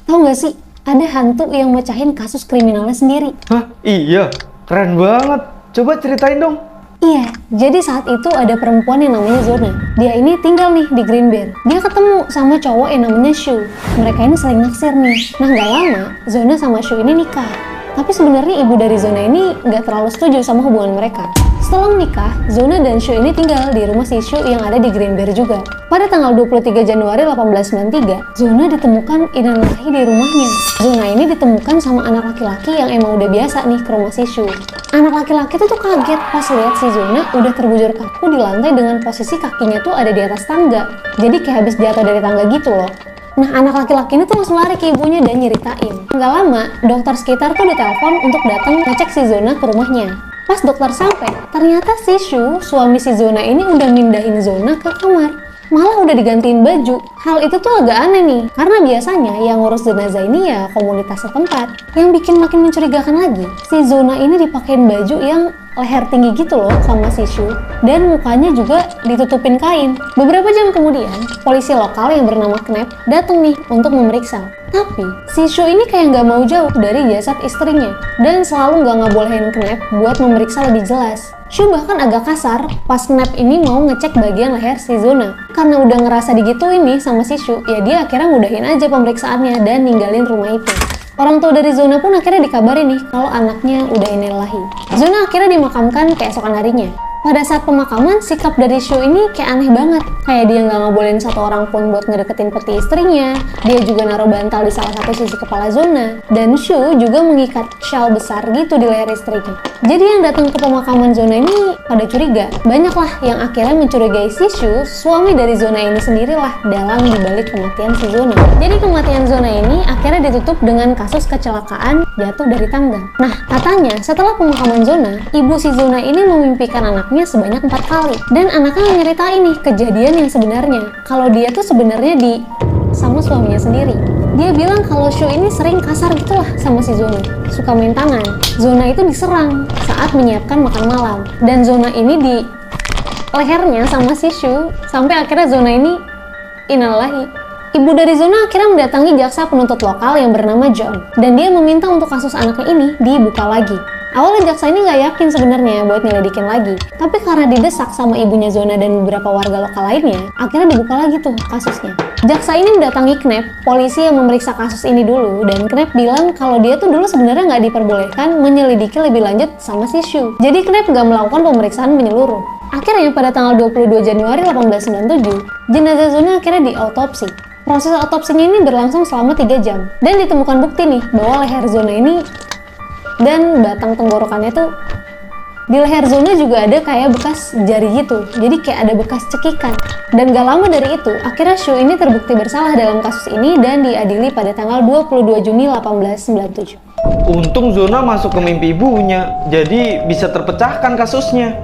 Tahu nggak sih, ada hantu yang mecahin kasus kriminalnya sendiri. Hah? Iya, keren banget. Coba ceritain dong. Iya, jadi saat itu ada perempuan yang namanya Zona. Dia ini tinggal nih di Green Bear. Dia ketemu sama cowok yang namanya Shu. Mereka ini saling naksir nih. Nah nggak lama, Zona sama Shu ini nikah. Tapi sebenarnya ibu dari Zona ini nggak terlalu setuju sama hubungan mereka. Setelah menikah, Zona dan Shu ini tinggal di rumah si Shu yang ada di Green Bear juga. Pada tanggal 23 Januari 1893, Zona ditemukan inalahi di rumahnya. Zona ini ditemukan sama anak laki-laki yang emang udah biasa nih ke rumah si Shu. Anak laki-laki tuh kaget pas lihat si Zona udah terbujur kaku di lantai dengan posisi kakinya tuh ada di atas tangga. Jadi kayak habis jatuh dari tangga gitu loh. Nah, anak laki-laki ini tuh langsung lari ke ibunya dan nyeritain. Nggak lama, dokter sekitar tuh ditelepon untuk datang ngecek si Zona ke rumahnya. Pas dokter sampai, ternyata si Shu, suami si Zona ini udah mindahin Zona ke kamar. Malah udah digantiin baju. Hal itu tuh agak aneh nih, karena biasanya yang ngurus jenazah ini ya komunitas setempat. Yang bikin makin mencurigakan lagi, si Zona ini dipakein baju yang leher tinggi gitu loh sama si Shu, dan mukanya juga ditutupin kain. Beberapa jam kemudian, polisi lokal yang bernama Knep datang nih untuk memeriksa. Tapi si Shu ini kayak nggak mau jauh dari jasad istrinya dan selalu nggak ngebolehin Knep buat memeriksa lebih jelas. Shu bahkan agak kasar pas Knep ini mau ngecek bagian leher si Zona. Karena udah ngerasa digituin nih sama si Shu, ya dia akhirnya ngudahin aja pemeriksaannya dan ninggalin rumah itu. Orang tua dari Zona pun akhirnya dikabarin nih kalau anaknya udah inalahi. Zona akhirnya dimakamkan keesokan harinya. Pada saat pemakaman, sikap dari Shu ini kayak aneh banget. Kayak dia nggak ngebolehin satu orang pun buat ngedeketin peti istrinya. Dia juga naruh bantal di salah satu sisi kepala Zona. Dan Shu juga mengikat shawl besar gitu di leher istrinya. Jadi yang datang ke pemakaman Zona ini pada curiga. Banyaklah yang akhirnya mencurigai si Shu, suami dari Zona ini sendirilah dalam dibalik kematian si Zona. Jadi kematian Zona ini akhirnya ditutup dengan kasus kecelakaan jatuh dari tangga. Nah, katanya setelah pemakaman Zona, ibu si Zona ini memimpikan anaknya sebanyak 4 kali. Dan anaknya nyeritain nih kejadian yang sebenarnya. Kalau dia tuh sebenarnya sama suaminya sendiri. Dia bilang kalau Shu ini sering kasar gitulah sama si Zona. Suka main tangan. Zona itu diserang saat menyiapkan makan malam. Dan Zona ini di lehernya sama si Shu. Sampai akhirnya Zona ini inalahi. Ibu dari Zona akhirnya mendatangi jaksa penuntut lokal yang bernama John. Dan dia meminta untuk kasus anaknya ini dibuka lagi. Awalnya jaksa ini nggak yakin sebenarnya buat nyelidikin lagi. Tapi karena didesak sama ibunya Zona dan beberapa warga lokal lainnya, akhirnya dibuka lagi tuh kasusnya. Jaksa ini mendatangi Knep, polisi yang memeriksa kasus ini dulu, dan Knep bilang kalau dia tuh dulu sebenarnya nggak diperbolehkan menyelidiki lebih lanjut sama si Shu. Jadi Knep nggak melakukan pemeriksaan menyeluruh. Akhirnya pada tanggal 22 Januari 1897, jenazah Zona akhirnya diautopsi. Proses otopsinya ini berlangsung selama 3 jam. Dan ditemukan bukti nih bahwa leher Zona ini dan batang tenggorokannya tuh di leher Zona juga ada kayak bekas jari gitu. Jadi kayak ada bekas cekikan. Dan gak lama dari itu, akhirnya Shu ini terbukti bersalah dalam kasus ini dan diadili pada tanggal 22 Juni 1897. Untung Zona masuk ke mimpi ibunya, jadi bisa terpecahkan kasusnya.